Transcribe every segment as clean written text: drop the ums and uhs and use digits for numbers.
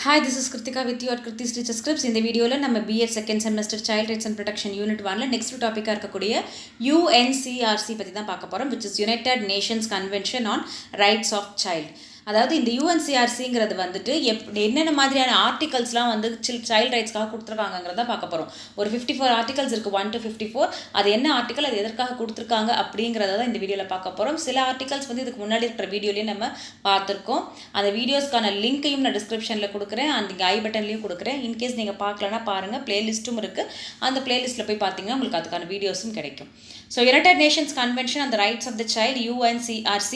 Hi, this is Kritika with you at Kriti's Teacher Scripts. In the video, நம்ம B.Ed second semester Child Rights and Protection Unit 1 next topic இருக்கக்கூடிய UNCRC பற்றி தான் பார்க்க போகிறோம், which is United Nations Convention on Rights of Child. அதாவது இந்த UNCRCங்கிறது வந்துட்டு என்னென்ன மாதிரியான ஆர்டிகல்ஸ்லாம் வந்து சைல்ட் ரைட்ஸ்க்காக கொடுத்துருக்காங்கிறத பார்க்க போகிறோம். ஒரு 54 ஆர்டிகல்ஸ் இருக்குது, 1 to 54. அது என்ன ஆர்டிக்கல், அது எதற்காக கொடுத்துருக்காங்க அப்படிங்கிறத தான் இந்த வீடியோவில் பார்க்க போகிறோம். சில ஆர்டிகல்ஸ் வந்து இதுக்கு முன்னாடி இருக்கிற வீடியோலேயே நம்ம பார்த்துருக்கோம். அந்த வீடியோஸ்க்கான லிங்க்கையும் நான் டிஸ்கிரிப்ஷனில் கொடுக்குறேன், அந்த ஐ பட்டன்லையும் கொடுக்குறேன். இன்கேஸ் நீங்கள் பார்க்கலன்னா பாருங்கள், பிளேலிஸ்ட்டும் இருக்குது. அந்த பிளேலிஸ்ட்டில் போய் பார்த்தீங்கன்னா உங்களுக்கு அதுக்கான வீடியோஸும் கிடைக்கும். So, United Nations Convention on the Rights of the Child, UNCRC.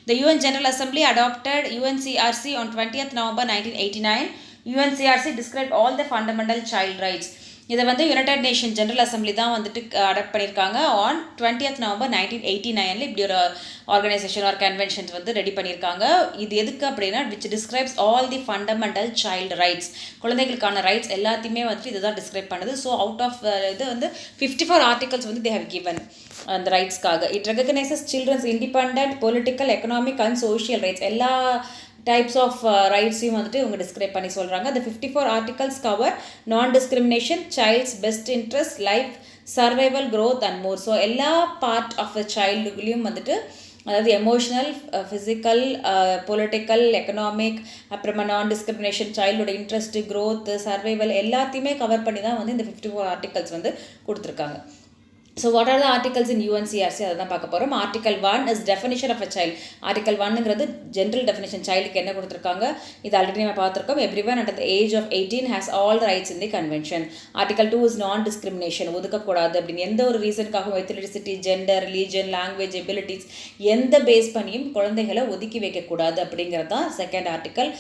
The UN General Assembly adopted UNCRC on 20th November 1989. UNCRC described all the fundamental child rights. இதை வந்து யுனைடெட் நேஷன் ஜெனரல் அசம்பிளி தான் வந்துட்டு adapt பண்ணியிருக்காங்க on 20th November 1989. இப்படி ஒரு organisation or conventions வந்து ready பண்ணியிருக்காங்க. இது எதுக்கு அப்படின்னா which describes all the fundamental child rights, குழந்தைகளுக்கான ரைட்ஸ் எல்லாத்தையுமே வந்துட்டு இதுதான் டிஸ்கிரைப் பண்ணுது. ஸோ அவுட் ஆஃப் இது வந்து 54 ஆர்டிகல்ஸ் வந்து தே ஹவ் கிவன் அந்த ரைட்ஸ்க்காக. It recognizes children's independent political economic and social rights, எல்லா டைப்ஸ் ஆஃப் ரைட்ஸையும் வந்துட்டு இவங்க டிஸ்கிரைப் பண்ணி சொல்கிறாங்க. The 54 articles cover non discrimination, child's best interest, life, survival, growth and more. So எல்லா பார்ட் ஆஃப் அ சைல்டுலேயும் வந்துட்டு, அதாவது எமோஷனல், ஃபிசிக்கல், பொலிட்டிக்கல், எக்கனாமிக், அப்புறமா நான் டிஸ்கிரிமினேஷன், சைல்டோட இன்ட்ரெஸ்ட், க்ரோத், சர்வைவல் எல்லாத்தையுமே கவர் பண்ணி தான் வந்து இந்த 54 ஆர்டிகல்ஸ் வந்து கொடுத்துருக்காங்க. So what are the articles in UNCRC? அதான் பார்க்க போகிறோம். Article 1 is definition of a child. Article 1ங்கிறது general definition, childக்கு என்ன கொடுத்துருக்காங்க, இது ஆல்ரெடி நம்ம பார்த்துருக்கோம். Everyone under the age of 18 has all the rights in the convention. Article 2 is non-discrimination, ஒதுக்கக்கூடாது அப்படின்னு எந்த ஒரு ரீசனுக்காகவும் ethnicity, gender, religion, language, abilities எந்த பேஸ் பண்ணியும் குழந்தைகளை ஒதுக்கி வைக்கக்கூடாது அப்படிங்கிறது தான் second article.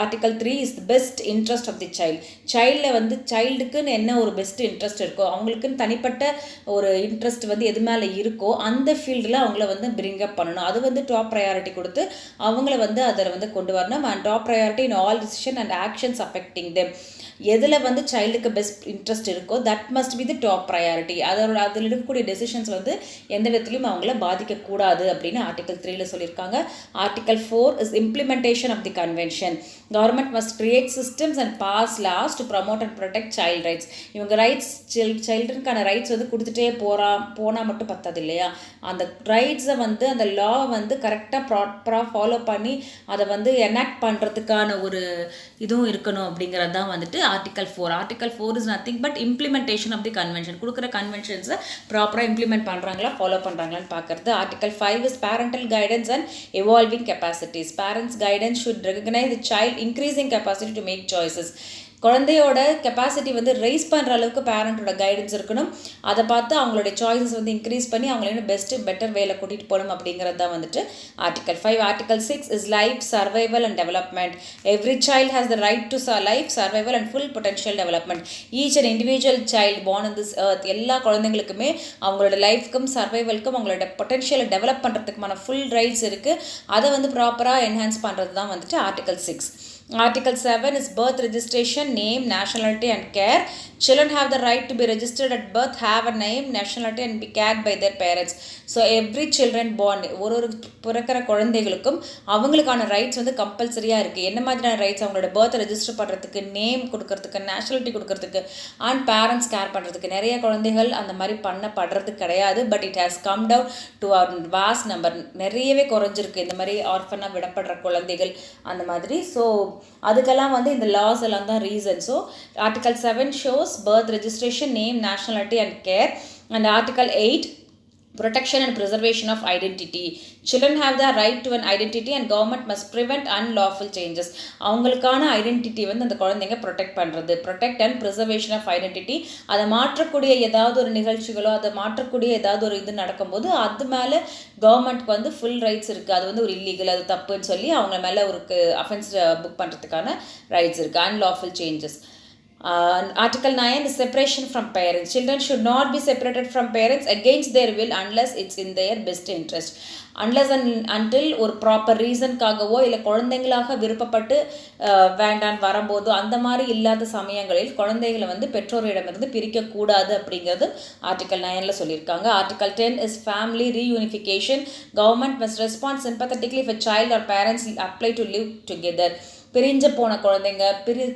Article 3 is the best interest of the child. சைல்டில் வந்து சைல்டுக்குன்னு என்ன ஒரு பெஸ்ட் இன்ட்ரெஸ்ட் இருக்கோ, அவங்களுக்குன்னு தனிப்பட்ட ஒரு இன்ட்ரெஸ்ட் வந்து எது மேலே இருக்கோ அந்த ஃபீல்டில் அவங்கள வந்து பிரிங் அப் பண்ணணும். அது வந்து டாப் ப்ரையாரிட்டி கொடுத்து அவங்கள வந்து அதில் வந்து கொண்டு வரணும். And top priority in all decision and actions affecting them. எதில் வந்து சைல்டுக்கு பெஸ்ட் இன்ட்ரெஸ்ட் இருக்கோ that must be the top priority. அதில் இருக்கக்கூடிய டெசிஷன்ஸ் வந்து எந்த விதத்துலையும் அவங்கள பாதிக்கக்கூடாது அப்படின்னு ஆர்டிகல் 3ல் சொல்லியிருக்காங்க. Article 4 is implementation of the convention. Government must create systems and pass laws to promote and protect child rights. இவங்க ரைட்ஸ் சைல்டுக்கான ரைட்ஸ் வந்து கொடுத்துட்டே போனால் மட்டும் பத்தாது இல்லையா, அந்த ரைட்ஸை வந்து அந்த லா வந்து கரெக்டாக ப்ராப்பராக ஃபாலோ பண்ணி அதை வந்து எனாக்ட் பண்ணுறதுக்கான ஒரு இதுவும் இருக்கணும் அப்படிங்கிறது தான் வந்துட்டு article 4. Article 4 is nothing but implementation of the convention. கொடுக்குற கன்வென்ஷன்ஸை ப்ராப்பராக இம்ப்ளிமெண்ட் பண்ணுறாங்களா, ஃபாலோ பண்ணுறாங்களான்னு பார்க்குறது. Article 5 is parental guidance and evolving capacities. Parents guidance should recognise the child increasing capacity to make choices. குழந்தையோட கெப்பாசிட்டி வந்து ரைஸ் பண்ணுற அளவுக்கு பேரண்ட்டோட கைடன்ஸ் இருக்கணும். அதை பார்த்து அவங்களுடைய சாய்ஸஸ் வந்து இன்க்ரீஸ் பண்ணி அவங்கள இன்னும் பெட்டர் வேலை கூட்டிகிட்டு போகணும் அப்படிங்கிறது தான் வந்துட்டு article 5. Article 6 is life, survival and development. Every child has the right to life, survival and full potential development. Each and individual child born in this earth, எல்லா குழந்தைங்களுக்குமே அவங்களோட லைஃப்க்கும் சர்வைவல்க்கும் அவங்களோட பொட்டன்ஷியலை டெவலப் பண்ணுறதுக்குமான ஃபுல் ரைட்ஸ் இருக்குது. அதை வந்து ப்ராப்பராக என்ஹான்ஸ் பண்ணுறது தான் வந்துட்டு article 6. Article 7 is birth registration, name, nationality and care. Children have the right to be registered at birth, have a name, nationality and be cared by their parents. So every children born, ஒரு பிறக்கிற குழந்தைகளுக்கும் அவங்களுக்கான rights வந்து கம்பல்சரியாக இருக்குது. என்ன மாதிரியான rights, அவங்களோட பர்த் ரெஜிஸ்டர் பண்ணுறதுக்கு, நேம் கொடுக்கறதுக்கு, நேஷனாலிட்டி கொடுக்கறதுக்கு அண்ட் பேரண்ட்ஸ் கேர் பண்ணுறதுக்கு. நிறைய குழந்தைகள் அந்த மாதிரி பண்ணப்படுறது கிடையாது. But it has come down to our vast number. நிறையவே குறைஞ்சிருக்கு இந்த மாதிரி ஆர்ஃபனாக விடப்படுற குழந்தைகள் அந்த மாதிரி. ஸோ அதுக்கெல்லாம் வந்து இந்த லாஸ் எல்லாம் தான் reason. So article 7 shows birth registration, name, nationality and care. And article 8 protection and preservation of identity. Children have the right to an identity and government must prevent unlawful changes. அவங்களுக்கான identity வந்து அந்த குழந்தைங்க protect பண்ணுறது. Protect and preservation of identity. அதை மாற்றக்கூடிய ஏதாவது ஒரு நிகழ்ச்சிகளோ, அதை மாற்றக்கூடிய ஏதாவது ஒரு இது நடக்கும்போது அது மேலே கவர்மெண்ட்க்கு வந்து ஃபுல் ரைட்ஸ் இருக்குது. அது வந்து ஒரு இல்லீகல், அது தப்புன்னு சொல்லி அவங்க மேலே ஒரு அஃபென்ஸ் புக் பண்ணுறதுக்கான ரைட்ஸ் இருக்குது. Unlawful changes. Article 9 is separation from parents. Children should not be separated from parents against their will unless it's in their best interest. Unless and until ஒரு ப்ராப்பர் ரீசனுக்காகவோ இல்லை குழந்தைங்களாக விருப்பப்பட்டு வேண்டான்னு வரும்போதோ அந்த மாதிரி இல்லாத சமயங்களில் குழந்தைகளை வந்து பெற்றோரிடமிருந்து பிரிக்கக்கூடாது அப்படிங்கிறது ஆர்டிகல் 9ல் சொல்லியிருக்காங்க. Article 10 is family reunification. Government must respond sympathetically if a child or parents apply to live together. பிரிஞ்சு போன குழந்தைங்க,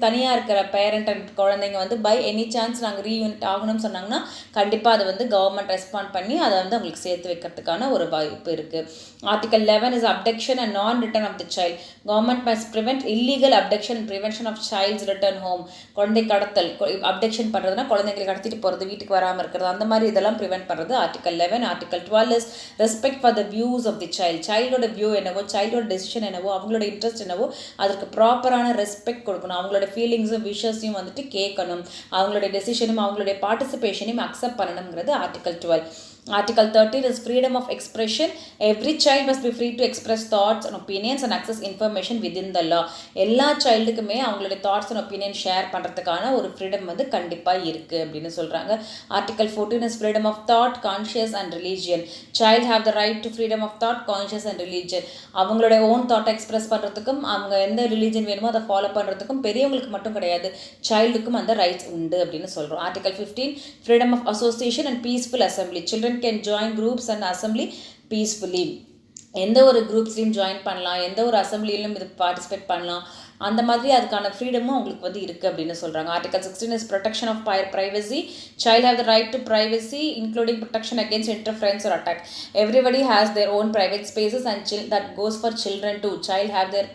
தனியாக இருக்கிற பேரண்ட் அண்ட் குழந்தைங்க வந்து பை எனி சான்ஸ் நாங்கள் ரீயூனிட் ஆகணும்னு சொன்னாங்கன்னா கண்டிப்பாக அதை வந்து கவர்மெண்ட் ரெஸ்பாண்ட் பண்ணி அதை வந்து அவங்களுக்கு சேர்த்து வைக்கிறதுக்கான ஒரு வாய்ப்பு இருக்குது. Article 11 is abduction and non return of the child. Government must prevent illegal abduction and prevention of child's return home. குழந்தை கடத்தல், அப்டக்ஷன் பண்ணுறதுனா குழந்தைங்களை கடத்திட்டு போகிறது, வீட்டுக்கு வராமல் இருக்கிறது, அந்த மாதிரி இதெல்லாம் ப்ரிவென்ட் பண்ணுறது article 11. Article 12 is respect for the views of the child. சைல்டோட வியூ என்னவோ, சைல்டோட டெசிஷன் என்னவோ, அவங்களோட இன்ட்ரெஸ்ட் என்னவோ அதற்கு ப்ராப்பரான ரெஸ்பெக்ட் கொடுக்கணும். அவங்களோட ஃபீலிங்ஸும் விஷஸையும் வந்துட்டு கேட்கணும். அவங்களுடைய டெசிஷனும் அவங்களுடைய பார்ட்டிசிபேஷனையும் அக்செப்ட் பண்ணணுங்கிறது article 12. Article 13 is freedom of expression. Every child must be free to express thoughts and opinions and access information within the law. எல்லா சைல்டுக்குமே அவங்களுடைய தாட்ஸ் அண்ட் ஒப்பீனியன் ஷேர் பண்ணுறதுக்கான ஒரு ஃப்ரீடம் வந்து கண்டிப்பாக இருக்குது அப்படின்னு சொல்கிறாங்க. Article 14 is freedom of thought, conscience and religion. Child have the right to freedom of thought, conscience and religion. அவங்களுடைய ஓன் தாட்டை எக்ஸ்பிரஸ் பண்ணுறதுக்கும் அவங்க எந்த ரிலீஜன் வேணுமோ அதை ஃபாலோ பண்ணுறதுக்கும் பெரியவங்களுக்கு மட்டும் கிடையாது, சைல்டுக்கும் அந்த ரைட்ஸ் உண்டு அப்படின்னு சொல்கிறோம். Article 15 freedom of association and peaceful assembly. Children can join groups and assembly peacefully. எந்த ஒரு குரூப்ஸ்லையும் ஜாயின் பண்ணலாம், எந்த ஒரு அசம்பிளியிலும் இது பார்ட்டிசிபேட் பண்ணலாம், அந்த மாதிரி அதுக்கான ஃப்ரீடமும் அவங்களுக்கு வந்து இருக்குது அப்படின்னு சொல்கிறாங்க. Article 16 is protection of privacy. Child have the right to privacy including protection against interference or attack. Everybody has their own private spaces and that goes for children too. Child have their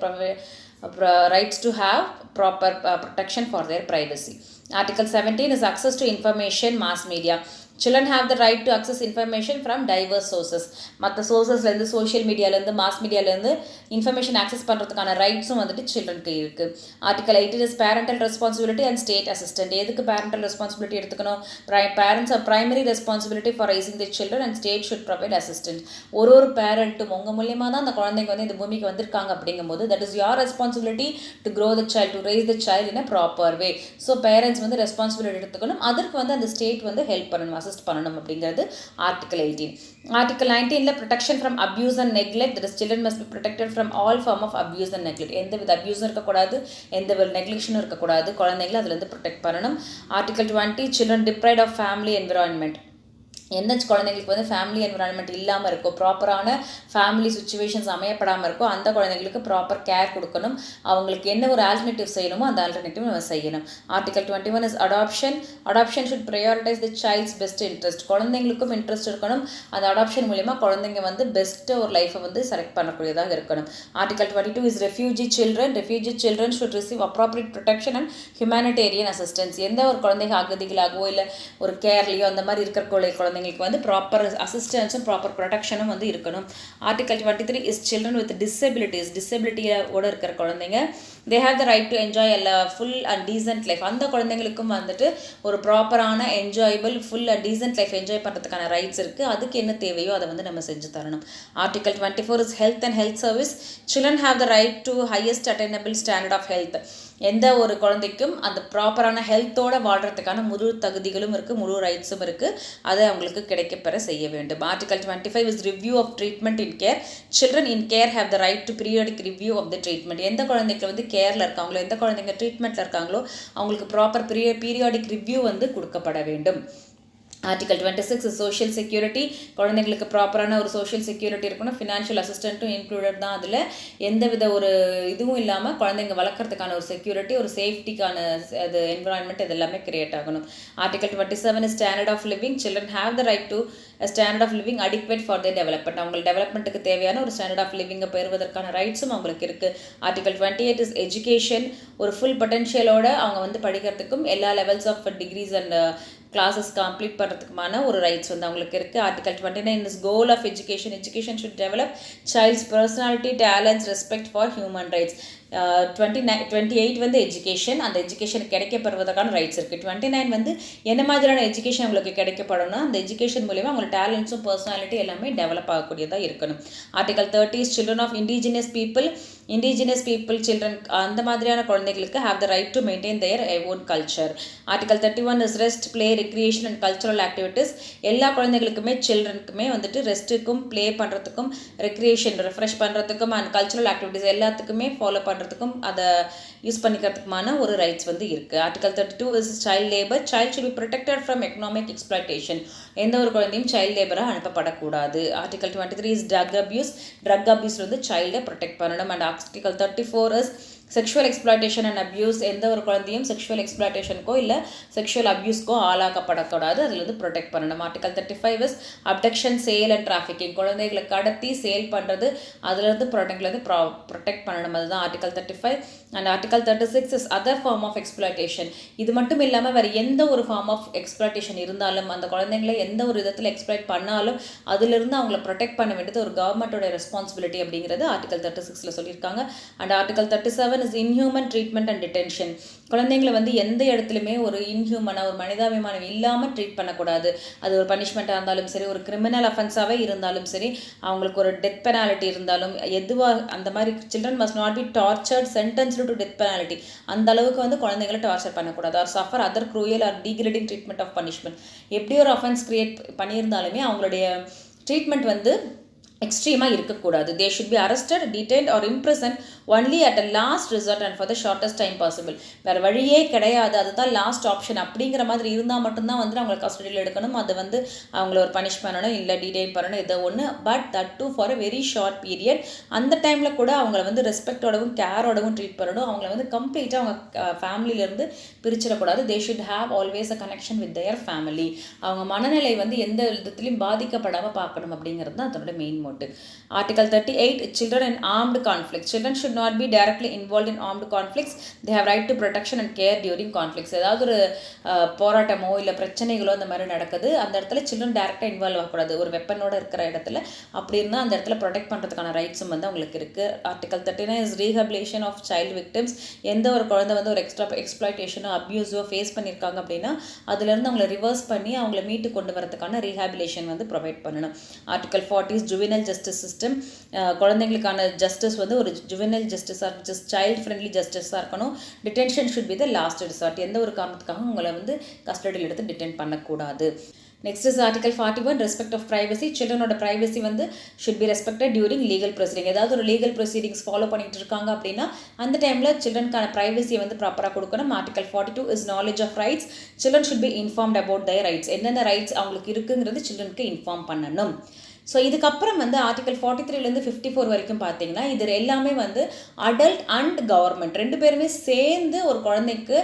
rights to have proper protection for their privacy. Article 17 is access to information, mass media. Children have the right to access information from diverse sources. மற்ற சோர்சஸ்லேருந்து, social மீடியாலேருந்து, mass மீடியாலேருந்து information access பண்ணுறதுக்கான ரைட்ஸும் வந்துட்டு சில்ட்ரனுக்கு இருக்குது. Article 18 is parental responsibility and state assistant. எதுக்கு பேரண்டல் ரெஸ்பான்சிபிலிட்டி எடுத்துக்கணும்? Parents are primary responsibility for raising the children and state should provide assistant. ஒரு பேரண்ட்டும் உங்கள் மூலியமாக தான் அந்த குழந்தைங்க வந்து இந்த பூமிக்கு வந்திருக்காங்க அப்படிங்கும்போது that is your responsibility to grow the child, to raise the child in a proper way. So parents வந்து ரெஸ்பான்சிபிலிட்டி எடுத்துக்கணும், அதற்கு வந்து அந்த ஸ்டேட் வந்து ஹெல்ப் பண்ணணும், அசிஸ்ட் பண்ணணும் அப்படிங்கிறது article 18. Article 19 protection from abuse and neglect. That is children must be protected from all form of abuse and neglect. எந்த வித அப்யூஸும் இருக்கக்கூடாது, எந்த வித நெக்லெக்ஷனும் இருக்கக்கூடாது, குழந்தைங்களை அதுலேருந்து ப்ரொடெக்ட் பண்ணணும். Article 20 children deprived of family environment. எந்த குழந்தைங்களுக்கு வந்து ஃபேமிலி என்விரான்மெண்ட் இல்லாமல் இருக்கோ, ப்ராப்பரான ஃபேமிலி சுச்சுவேஷன்ஸ் அமையப்படாமல் இருக்கோ, அந்த குழந்தைங்களுக்கு ப்ராப்பர் கேர் கொடுக்கணும். அவங்களுக்கு என்ன ஒரு ஆல்டர்னேட்டிவ் செய்யணுமோ அந்த ஆல்டர்னேட்டிவ் நம்ம செய்யணும். Article 21 is adoption. Adoption should prioritise the child's best interest. குழந்தைங்களுக்கும் இன்ட்ரெஸ்ட் இருக்கணும், அந்த அடாப்ஷன் மூலிமா குழந்தைங்க வந்து பெஸ்ட்டு ஒரு லைஃப்பை வந்து செலக்ட் பண்ணக்கூடியதாக இருக்கணும். Article 22 is refugee children. Refugee children should receive appropriate protection and humanitarian assistance. எந்த ஒரு குழந்தைங்க அகதிகளாகவோ இல்லை ஒரு கேர்லையோ அந்த மாதிரி இருக்கிற குழந்தைங்களுக்கு வந்து ப்ராப்பர் அசிஸ்டன்ஸும் ப்ராப்பர் ப்ரொடெக்ஷனும் வந்து இருக்கணும். Article 23 is children with disabilities. டிசபிலிட்டியோட இருக்கிற குழந்தைங்க they have the right to enjoy full and decent life. அந்த குழந்தைங்களுக்கும் வந்துட்டு ஒரு ப்ராப்பரான enjoyable full and decent life enjoy பண்ணுறதுக்கான ரைட்ஸ் இருக்குது. அதுக்கு என்ன தேவையோ அதை வந்து நம்ம செஞ்சு தரணும். Article 24 is health and health service. Children have the right to highest attainable standard of health. எந்த ஒரு குழந்தைக்கும் அந்த ப்ராப்பரான ஹெல்த்தோடு வாழ்கிறதுக்கான முழு தகுதிகளும் இருக்குது, முழு ரைட்ஸும் இருக்குது, அதை அவங்களுக்கு கிடைக்கப்பெற செய்ய வேண்டும். Article 25 is review of treatment in care. Children in care have the right to periodic review of the treatment. எந்த குழந்தைக்கு வந்து கேரில் இருக்காங்களோ, எந்த குழந்தைங்க ட்ரீட்மெண்ட்டில் இருக்காங்களோ அவங்களுக்கு ப்ராப்பர் பீரியாடிக் ரிவ்யூ வந்து கொடுக்கப்பட வேண்டும். Article 26 is social security. குழந்தைங்களுக்கு ப்ராப்பரான ஒரு சோஷியல் செக்யூரிட்டி இருக்கணும், ஃபினான்ஷியல் அசிஸ்டண்ட்டும் இன்க்ளூடட் தான். அதில் எந்தவித ஒரு இதுவும் இல்லாமல் குழந்தைங்க வளர்க்குறதுக்கான ஒரு செக்யூரிட்டி, ஒரு சேஃப்டிக்கான அது என்விரான்மெண்ட் இது எல்லாமே கிரியேட் ஆகணும். Article 27 is standard of living. Children have the right to standard of living adequate for their development. அவங்க டெவலப்மெண்ட்டுக்கு தேவையான ஒரு ஸ்டாண்டர்ட் ஆஃப் லிவிங்கை பெறுவதற்கான ரைட்ஸும் அவங்களுக்கு இருக்குது. Article 28 is education. ஒரு ஃபுல் பொட்டன்ஷியலோட அவங்க வந்து படிக்கிறதுக்கும் எல்லா levels of degrees and classes complete பண்ணுறதுக்குமான ஒரு ரைட்ஸ் வந்து அவங்களுக்கு இருக்குது. Article 29 is goal of education. Education should develop child's personality, talents, respect for human rights. 28 வந்து எஜுகேஷன், அந்த எஜுகேஷன் கிடைக்கப்படுவதற்கான ரைட்ஸ் இருக்குது. 29 வந்து என்ன மாதிரியான எஜுகேஷன் அவங்களுக்கு கிடைக்கப்படணும்னா அந்த எஜுகேஷன் மூலிமா அவங்களோட டேலண்ட்ஸும் பர்சனாலிட்டி எல்லாமே டெவலப் ஆகக்கூடியதாக இருக்கணும். Article 30 is children of indigenous people. Indigenous people children அந்த மாதிரியான குழந்தைகளுக்கு have the right to maintain their own culture. Article 31 is rest, play, recreation and cultural activities. எல்லா குழந்தைகளுக்குமே சில்ட்ரனுக்குமே வந்துட்டு ரெஸ்ட்டுக்கும் ப்ளே பண்ணுறதுக்கும் ரெக்ரியேஷன் ரெஃப்ரெஷ் பண்ணுறதுக்கும் அண்ட் கல்ச்சரல் ஆக்டிவிட்டீஸ் எல்லாத்துக்குமே ஃபாலோ பண்ணுறதுக்கும் அதை யூஸ் பண்ணிக்கிறதுக்குமான ஒரு ரைட்ஸ் வந்து இருக்குது. Article 32 is child labour. Child should be protected from economic exploitation. எந்த ஒரு குழந்தையும் சைல்ட் லேபராக அனுப்பப்படக்கூடாது. Article 23 is drug abuse. Drug abuse வந்து சைல்டை ப்ரொடெக்ட் பண்ணணும். And article 34 is sexual exploitation and abuse, எந்த ஒரு குழந்தையும் செக்ஷுவல் எக்ஸ்ப்ளாய்டேஷனுக்கோ இல்லை செக்ஷுவல் அப்யூஸ்க்கோ ஆளாக்கப்படக்கூடாது, அதுலேருந்து ப்ரொடெக்ட் பண்ணணும். Article 35 is abduction, sale and trafficking, குழந்தைகளை கடத்தி சேல் பண்ணுறது, அதுலேருந்து ப்ரொடெக்ட் பண்ணணும். அதுதான் article 35. And article 36 is other form of exploitation. இது மட்டும் இல்லாமல் வேறு எந்த ஒரு ஃபார்ம் ஆஃப் எக்ஸ்ப்ளாய்டேஷன் இருந்தாலும், அந்த குழந்தைங்களை எந்த ஒரு விதத்தில் எக்ஸ்ப்ளாய்ட் பண்ணாலும் அதிலிருந்து அவங்கள ப்ரொடெக்ட் பண்ண வேண்டியது ஒரு கவர்மெண்ட்டோட ரெஸ்பான்சிபிலிட்டி அப்படிங்கிறது ஆர்டிகல் 36 சொல்லியிருக்காங்க. And article 37 is inhuman treatment and detention. குழந்தைங்களை எந்த இடத்துலையுமே ஒரு இன்ஹியூமனாக, ஒரு மனிதாபிமானம் இல்லாமல் ட்ரீட் பண்ணக்கூடாது. அது ஒரு பனிஷ்மெண்ட்டாக இருந்தாலும் சரி, ஒரு கிரிமினல் அஃபென்ஸாகவே இருந்தாலும் சரி, அவங்களுக்கு ஒரு டெத் பெனாலிட்டி இருந்தாலும் எதுவாக அந்த மாதிரி children must not be tortured sentenced to death penalty. அந்த அளவுக்கு குழந்தைங்களை டார்ச்சர் பண்ணக்கூடாது. Or suffer other cruel or degrading treatment of punishment. எப்படி ஒரு அஃபென்ஸ் கிரியேட் பண்ணியிருந்தாலுமே அவங்களுடைய ட்ரீட்மெண்ட் எக்ஸ்ட்ரீமாக இருக்கக்கூடாது. They should be arrested, detained or imprisoned only at a last resort and for the shortest time possible. வேறு வழியே கிடையாது, அதுதான் லாஸ்ட் ஆப்ஷன் அப்படிங்கிற மாதிரி இருந்தால் மட்டும்தான் அவங்களை கஸ்டடியில் எடுக்கணும். அது அவங்கள ஒரு பனிஷ் பண்ணணும், இல்லை டிடெயின் பண்ணணும், ஏதோ ஒன்று. But that too for a very short period. அந்த டைமில் கூட அவங்கள ரெஸ்பெக்டோடவும் கேரோடவும் ட்ரீட் பண்ணணும். அவங்கள கம்ப்ளீட்டாக அவங்க ஃபேமிலியிலேருந்து பிரிச்சிடக்கூடாது. They should have always a connection with their family. அவங்க மனநிலை எந்த விதத்துலையும் பாதிக்கப்படாமல் பார்க்கணும் அப்படிங்கிறது தான் அதோட main motive. Article 38, children in armed conflicts. Children should not be directly involved in armed conflicts. They have right to protection and care during conflicts. ஏதாவது ஒரு போராட்டமோ இல்லை பிரச்சனைகளோ அந்த மாதிரி நடக்குது, அந்த இடத்துல சில்ட்ரன் டேரெக்டாக இன்வால்வ் ஆகக்கூடாது. ஒரு வெப்பனோட இருக்கிற இடத்துல அப்படி இருந்தால் அந்த இடத்துல ப்ரொடெக்ட் பண்ணுறதுக்கான ரைட்ஸும் அவங்களுக்கு இருக்குது. Article 39 is rehabilitation of child victims. எந்த ஒரு குழந்தை ஒரு எக்ஸ்ப்ளாய்டேஷனோ அப்யூஸோ ஃபேஸ் பண்ணியிருக்காங்க அப்படின்னா அதுலேருந்து அவங்கள ரிவர்ஸ் பண்ணி அவங்கள மீட்டு கொண்டு வரதுக்கான ரீஹபிலேஷன் ப்ரொவைட் பண்ணணும். Article 40 is juvenile justice system. குழந்தைங்களுக்கான ஜஸ்டிஸ் ஒரு ஜுவினல் ஜஸ்டிஸாக, ஜஸ்ட் சைல்ட் ஃப்ரெண்ட்லி ஜஸ்டிஸாக இருக்கணும். Detention should be the last resort. எந்த ஒரு காரணத்துக்காக உங்களை கஸ்டடியில் எடுத்து டிடெயின் பண்ணக்கூடாது. Next is article 41, respect of privacy. சில்ட்ரனோட privacy should be respected during legal proceeding. ஏதாவது ஒரு லீகல் ப்ரொசீடிங்ஸ் ஃபாலோ பண்ணிட்டு இருக்காங்க அப்படின்னா அந்த டைமில் சில்ட்ரனுக்கான ப்ரைவசியை ப்ராப்பராக கொடுக்கணும். Article 42 is knowledge of rights. Children should be informed about their rights. என்னென்ன ரைட்ஸ் அவங்களுக்கு இருக்குங்கிறது சில்ட்ரனுக்கு இன்ஃபார்ம் பண்ணணும். ஸோ இதுக்கப்புறம் ஆர்டிகல் 43லேருந்து 54 வரைக்கும் பார்த்தீங்கன்னா இது எல்லாமே அடல்ட் அண்ட் கவர்மெண்ட் ரெண்டு பேருமே சேர்ந்து ஒரு குழந்தைக்கு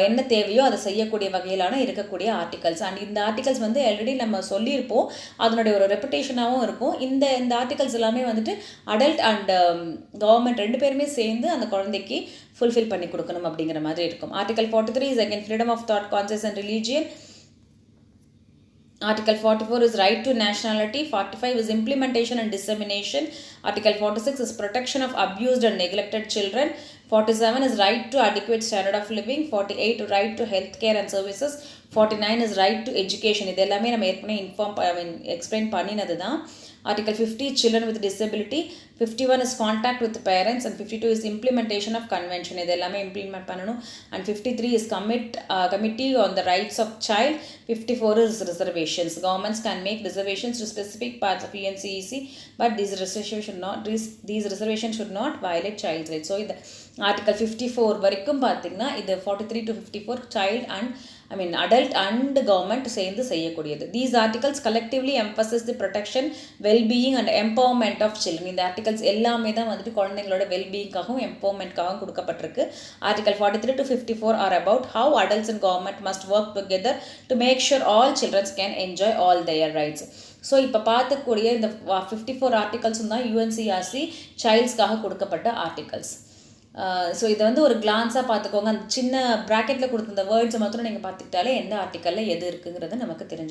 என்ன தேவையோ அதை செய்யக்கூடிய வகையிலான இருக்கக்கூடிய ஆர்டிகல்ஸ். அண்ட் இந்த ஆர்டிகல்ஸ் ஆல்ரெடி நம்ம சொல்லியிருப்போம், அதனுடைய ஒரு ரெப்புடேஷனாகவும் இருக்கும். இந்த ஆர்டிகல்ஸ் எல்லாமே அடல்ட் அண்ட் கவர்மெண்ட் ரெண்டு பேருமே சேர்ந்து அந்த குழந்தைக்கு ஃபுல்ஃபில் பண்ணி கொடுக்கணும் அப்படிங்கிற மாதிரி இருக்கும். Article 43 is again freedom of thought, conscious and religion. Article 44 is right to nationality. 45 is implementation and dissemination. Article 46 is protection of abused and neglected children. 47 is right to adequate standard of living. 48 right to health care and services. 49 is right to education. இது எல்லாமே நம்ம ஏற்கனவே explain பண்ணினது தான். Article 50, children with disability. 51 is contact with parents and 52 is implementation of convention. இது எல்லாமே implement பண்ணணும். And 53 is committee on the rights of child. 54 is reservations. Governments can make reservations to specific parts of UNCRC, but these reservations should not violate child's rights. So இது Article 54 வரைக்கும் பார்த்தீங்கன்னா இது 43 to 54 child and adult and government சேர்ந்து செய்யக்கூடியது. These articles collectively emphasize the protection, well-being and empowerment of children. இந்த articles எல்லாமே தான் குழந்தைங்களோட வெல்பீயிங்காகவும் எம்பவர்மெண்ட்காகவும் கொடுக்கப்பட்டிருக்கு. Article 43 to 54 are about how adults and government must work together to make sure all children can enjoy all their rights. So இப்போ பார்த்துக்கூடிய இந்த 54 ஆர்டிகல்ஸும் தான் UNCRC சைல்ட்ஸ்க்காக கொடுக்கப்பட்ட articles. So இதை ஒரு கிளான்ஸாக பார்த்துக்கோங்க. அந்த சின்ன ப்ராக்கெட்டில் கொடுத்த இந்த வேர்ட்ஸை மாத்திரம் நீங்கள் பார்த்துக்கிட்டாலே எந்த ஆர்டிக்கலில் எது இருக்குங்கிறது நமக்கு தெரிஞ்சு